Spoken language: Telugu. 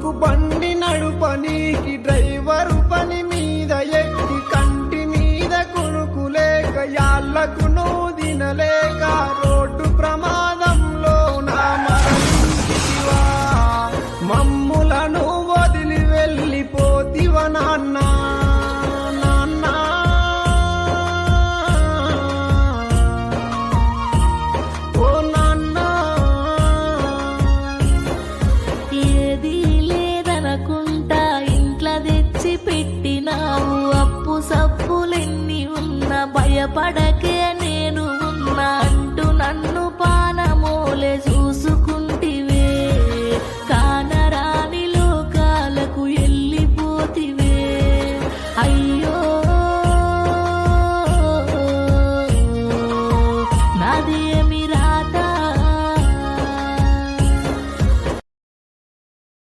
మాకు బండి నడుపనీకి డ్రైవరు పని మీద ఎక్కి కంటి మీద కొనుకులేక యాళ్లకు నువ్వు తినలేక రోడ్డు ప్రమాదంలో నా మరణించితివా. మమ్ములను వదిలి వెళ్ళిపోతివ నాన్న. పెట్టినావు అప్పు సప్పులెన్ని ఉన్నా భయపడకే